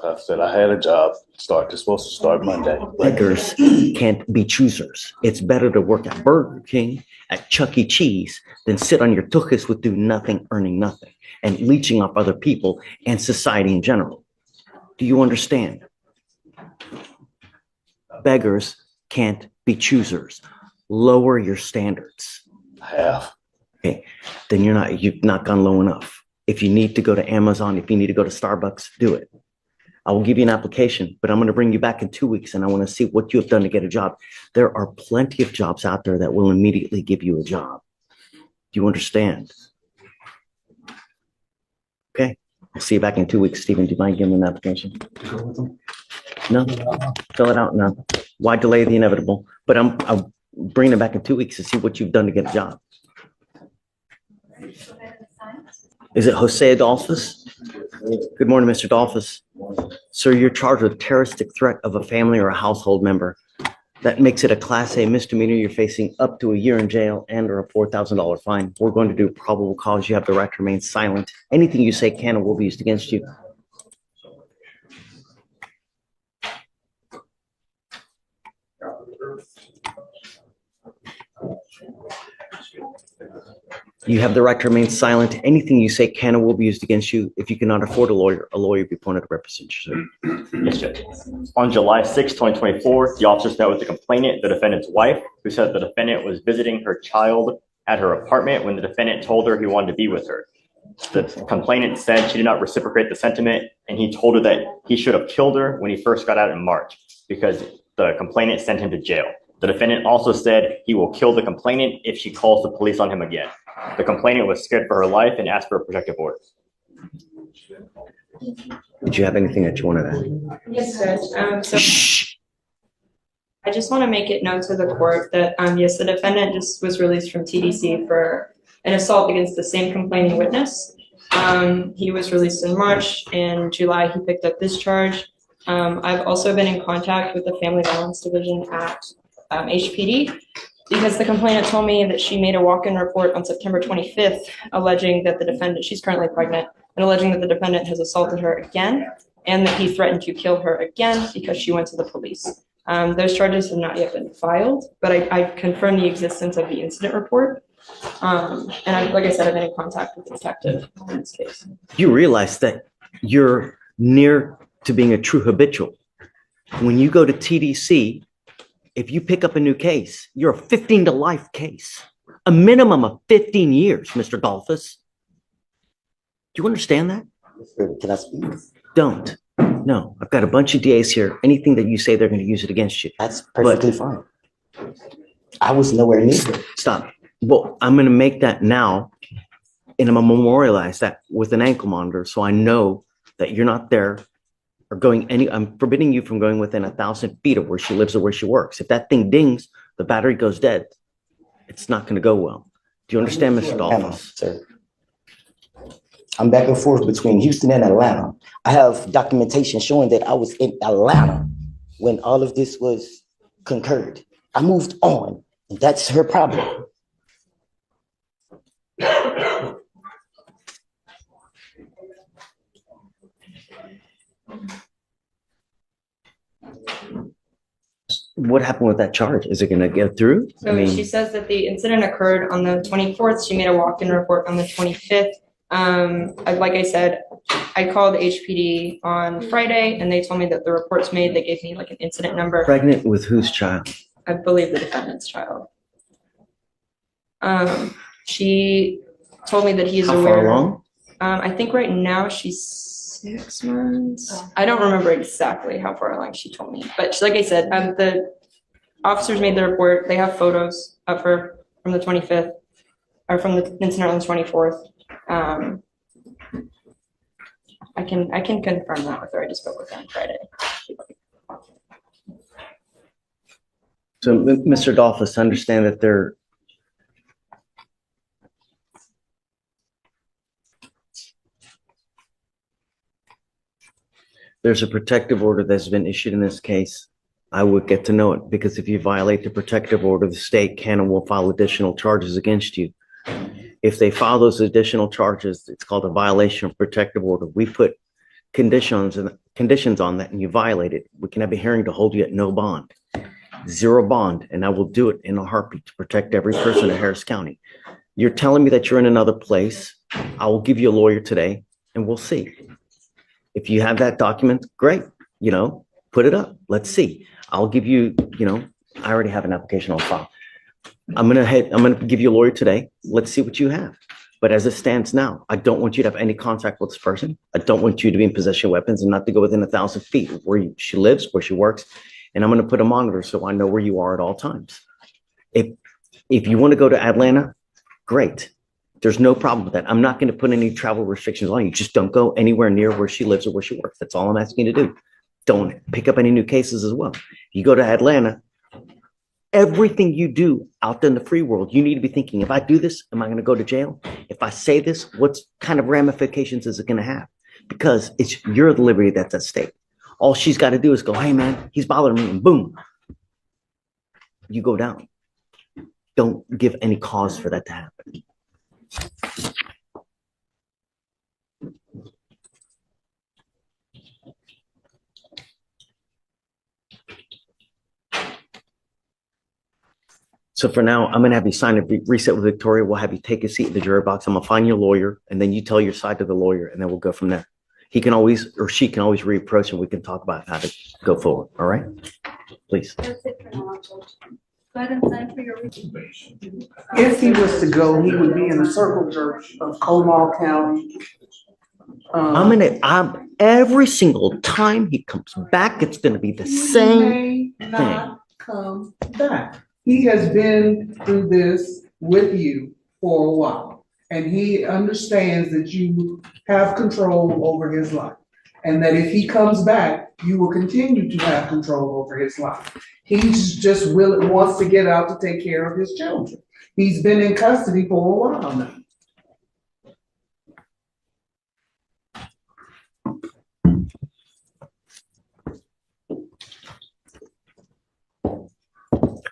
I said I had a job. Supposed to start Monday. Beggars can't be choosers. It's better to work at Burger King, at Chuck E. Cheese, than sit on your tuchus with do nothing, earning nothing, and leeching off other people and society in general. Do you understand? Beggars can't be choosers. Lower your standards. I have. Okay, then you've not gone low enough. If you need to go to Amazon, if you need to go to Starbucks, do it. I will give you an application, but I'm going to bring you back in 2 weeks, and I want to see what you have done to get a job. There are plenty of jobs out there that will immediately give you a job. Do you understand? Okay. I'll see you back in 2 weeks. Stephen, do you mind giving me an application? No, fill it out now. Why delay the inevitable? But I'm bringing it back in 2 weeks to see what you've done to get a job. Is it Jose Adolphus? Good morning, Mr. Adolphus. Sir, you're charged with terroristic threat of a family or a household member. That makes it a Class A misdemeanor. You're facing up to a year in jail and or a $4,000 fine. We're going to do probable cause. You have the right to remain silent. Anything you say can and will be used against you. You have the right to remain silent. Anything you say can and will be used against you. If you cannot afford a lawyer will be appointed to represent you. Yes, Judge. On July 6, 2024, the officers met with the complainant, the defendant's wife, who said the defendant was visiting her child at her apartment when the defendant told her he wanted to be with her. The complainant said she did not reciprocate the sentiment, and he told her that he should have killed her when he first got out in March because the complainant sent him to jail. The defendant also said he will kill the complainant if she calls the police on him again. The complainant was scared for her life and asked for a protective order. Did you have anything that you wanted to add? Yes, Judge. I just want to make it known to the court that, yes, the defendant just was released from TDC for an assault against the same complaining witness. He was released in March. In July, he picked up this charge. I've also been in contact with the Family Violence Division at HPD because the complainant told me that she made a walk-in report on September 25th alleging that the defendant, she's currently pregnant, and alleging that the defendant has assaulted her again and that he threatened to kill her again because she went to the police. Those charges have not yet been filed, but I confirmed the existence of the incident report. Like I said, I've been in contact with the detective in this case. You realize that you're near to being a true habitual. When you go to TDC, if you pick up a new case, you're a 15 to life case, a minimum of 15 years, Mr. Dolphus. Do you understand that? Can I speak? Don't. No, I've got a bunch of DAs here. Anything that you say, they're going to use it against you. That's perfectly fine. I was nowhere near it. Stop. Well, I'm going to make that now, and I'm going to memorialize that with an ankle monitor so I know that you're not there or going I'm forbidding you from going within 1,000 feet of where she lives or where she works. If that thing dings, the battery goes dead. It's not going to go well. Do you understand, Mr. Dolphus? Sir. I'm back and forth between Houston and Atlanta. I have documentation showing that I was in Atlanta when all of this was concurred. I moved on, and that's her problem. What happened with that charge? Is it going to get through? So she says that the incident occurred on the 24th. She made a walk-in report on the 25th. Like I said, I called HPD on Friday and they told me that the report's made. They gave me like an incident number. Pregnant with whose child? I believe the defendant's child. She told me that he's How aware. far along? I think right now she's 6 months. I don't remember exactly how far along she told me, but like I said, the officers made the report. They have photos of her from the 25th or from the incident on the 24th. I can confirm that with her. I just spoke with her on Friday. So, Mr. Dolphus, understand that there's a protective order that's been issued in this case. I would get to know it because if you violate the protective order, the state can and will file additional charges against you. If they file those additional charges, it's called a violation of protective order. We put conditions on that and you violate it. We can have a hearing to hold you at no bond, 0 bond, and I will do it in a heartbeat to protect every person in Harris County. You're telling me that you're in another place. I will give you a lawyer today and we'll see. If you have that document, great, put it up. Let's see. I'll give you, I already have an application on file. I'm going to give you a lawyer today. Let's see what you have. But as it stands now, I don't want you to have any contact with this person. I don't want you to be in possession of weapons and not to go within 1,000 feet of where she lives, where she works. And I'm going to put a monitor so I know where you are at all times. If you want to go to Atlanta, great. There's no problem with that. I'm not going to put any travel restrictions on you. Just don't go anywhere near where she lives or where she works. That's all I'm asking you to do. Don't pick up any new cases as well. You go to Atlanta, everything you do out there in the free world, you need to be thinking, if I do this, am I going to go to jail? If I say this, what kind of ramifications is it going to have? Because it's your liberty that's at stake. All she's got to do is go, hey man, he's bothering me, and boom, you go down. Don't give any cause for that to happen. So for now, I'm going to have you sign a reset with Victoria. We'll have you take a seat in the jury box. I'm going to find your lawyer, and then you tell your side to the lawyer, and then we'll go from there. He can always, or she can always reapproach, and we can talk about how to go forward. All right? Please. That's it for now, Judge. Go ahead and sign for your. If he was to go, he would be in the circle church of Comal County. Every single time he comes back, it's going to be the same He may not come back. He has been through this with you for a while, and he understands that you have control over his life, and that if he comes back, you will continue to have control over his life. He's just wants to get out to take care of his children. He's been in custody for a while now.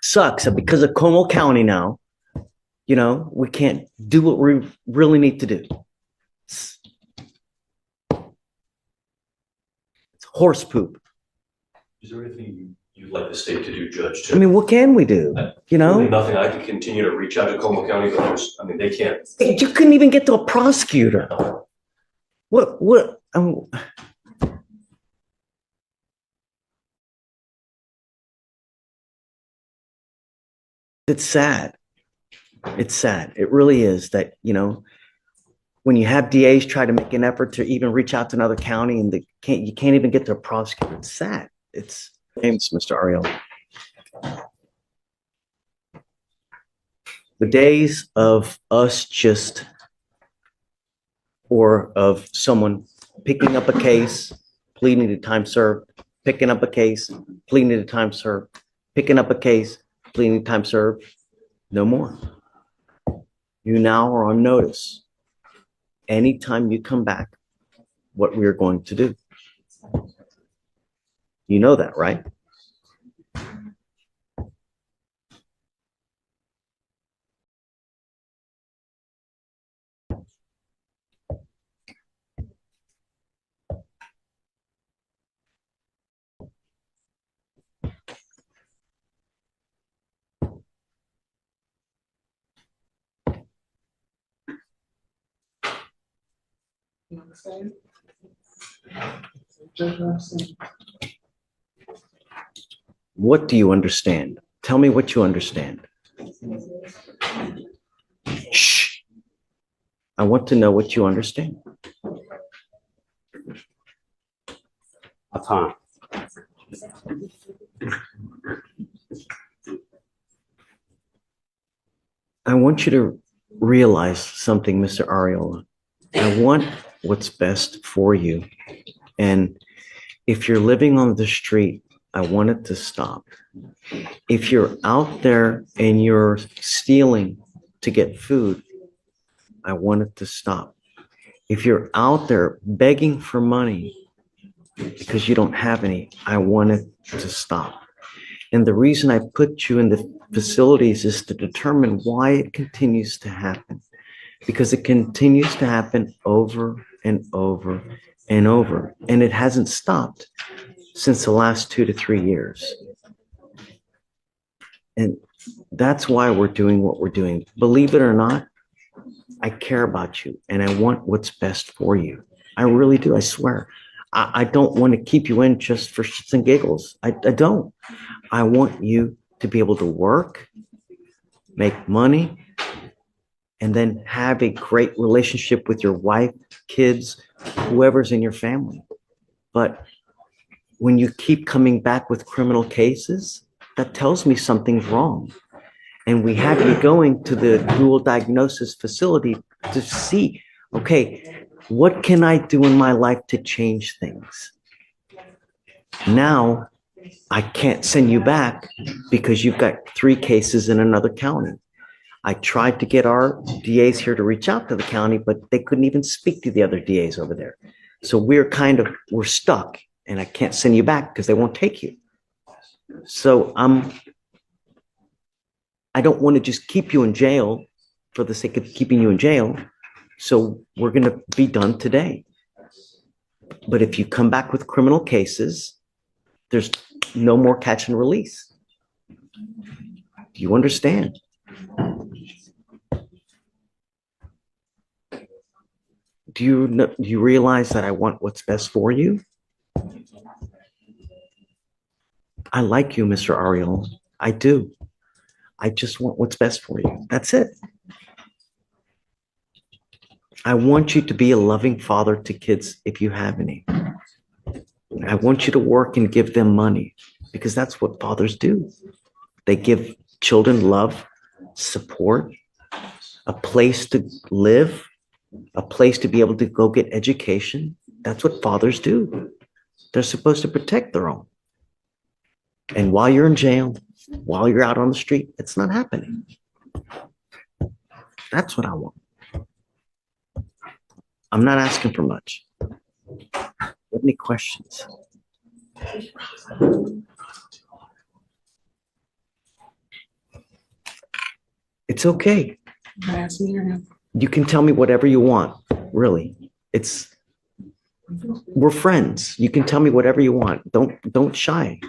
Sucks that because of Como County now, you know, we can't do what we really need to do. It's horse poop. Is there anything you'd like the state to do, Judge? I mean, what can we do? You know, really nothing. I can continue to reach out to Como County, but they can't. You couldn't even get to a prosecutor. What? It's sad. It's sad. It really is that, you know, when you have DAs try to make an effort to even reach out to another county and you can't even get to a prosecutor. It's sad. It's name's Mr. Ariel. The days of us just, or of someone picking up a case, pleading to time served, picking up a case, pleading to time served, picking up a case, pleading to time served, no more. You now are on notice. Anytime you come back, what we are going to do. You know that, right? You understand? What do you understand? Tell me what you understand. Shh. I want to know what you understand. Time. I want you to realize something, Mr. Ariola. I want what's best for you. And if you're living on the street, I want it to stop. If you're out there and you're stealing to get food, I want it to stop. If you're out there begging for money because you don't have any, I want it to stop. And the reason I put you in the facilities is to determine why it continues to happen. Because it continues to happen over and over and over. And it hasn't stopped since the last 2 to 3 years. And that's why we're doing what we're doing. Believe it or not, I care about you and I want what's best for you. I really do, I swear. I don't want to keep you in just for shits and giggles. I don't. I want you to be able to work, make money, and then have a great relationship with your wife, kids, whoever's in your family. But when you keep coming back with criminal cases, that tells me something's wrong. And we have you going to the dual diagnosis facility to see, okay, what can I do in my life to change things? Now, I can't send you back because you've got 3 cases in another county. I tried to get our DAs here to reach out to the county, but they couldn't even speak to the other DAs over there. So we're stuck, and I can't send you back because they won't take you. So I don't want to just keep you in jail for the sake of keeping you in jail. So we're going to be done today. But if you come back with criminal cases, there's no more catch and release. Do you understand? Do you realize that I want what's best for you? I like you, Mr. Ariel. I do. I just want what's best for you. That's it. I want you to be a loving father to kids if you have any. I want you to work and give them money because that's what fathers do. They give children love, support, a place to live, a place to be able to go get education. That's what fathers do. They're supposed to protect their own. And while you're in jail, while you're out on the street, it's not happening. That's what I want. I'm not asking for much. Any questions? It's okay. You can tell me whatever you want, really. We're friends. You can tell me whatever you want. Don't shy.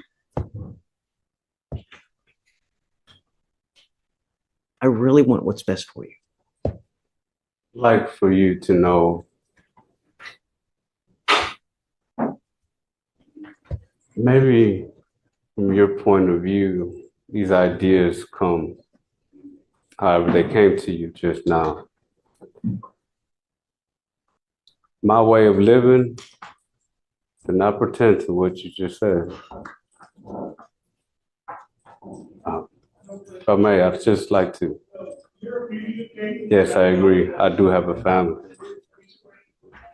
I really want what's best for you. Like for you to know maybe from your point of view, these ideas come however they came to you just now. My way of living did not pretend to what you just said. If I may, I'd just like to. Yes, I agree. I do have a family.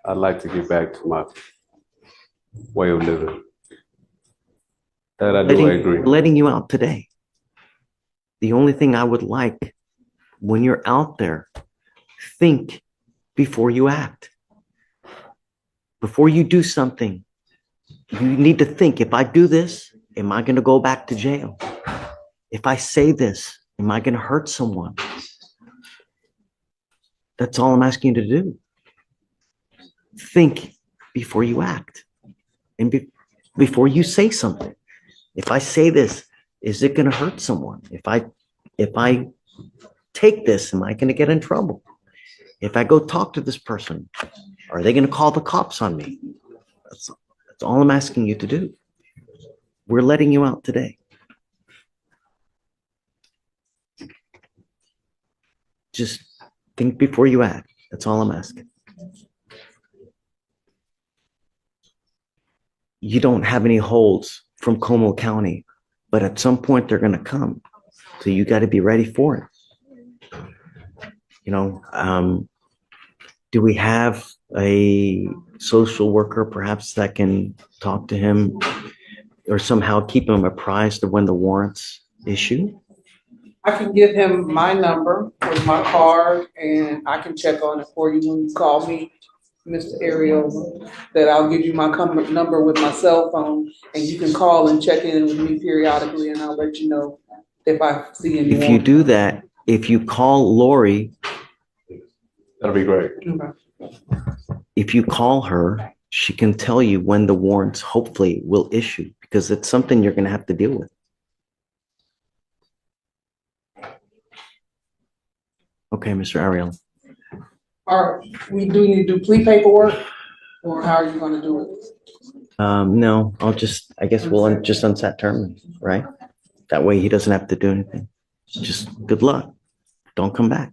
I'd like to get back to my way of living. That I do agree. Letting you out today. The only thing I would like when you're out there, think before you act. Before you do something, you need to think, if I do this, am I going to go back to jail? If I say this, am I going to hurt someone? That's all I'm asking you to do. Think before you act. And before you say something. If I say this, is it going to hurt someone? If I take this, am I going to get in trouble? If I go talk to this person, are they going to call the cops on me? That's all I'm asking you to do. We're letting you out today. Just think before you act. That's all I'm asking. You don't have any holds from Como County, but at some point they're going to come. So you got to be ready for it. You know, do we have a social worker perhaps that can talk to him or somehow keep him apprised of when the warrants issue? I can give him my number with my card and I can check on it for you when you call me, Mr. Ariel, that I'll give you my number with my cell phone and you can call and check in with me periodically and I'll let you know if I see anyone. If you do that, if you call Lori, that'll be great. Okay. If you call her, she can tell you when the warrants hopefully will issue because it's something you're going to have to deal with. Okay, Mr. Ariel. All right, we do need to do plea paperwork or how are you going to do it? No, I guess we'll just unset term, right? That way he doesn't have to do anything. Just good luck. Don't come back.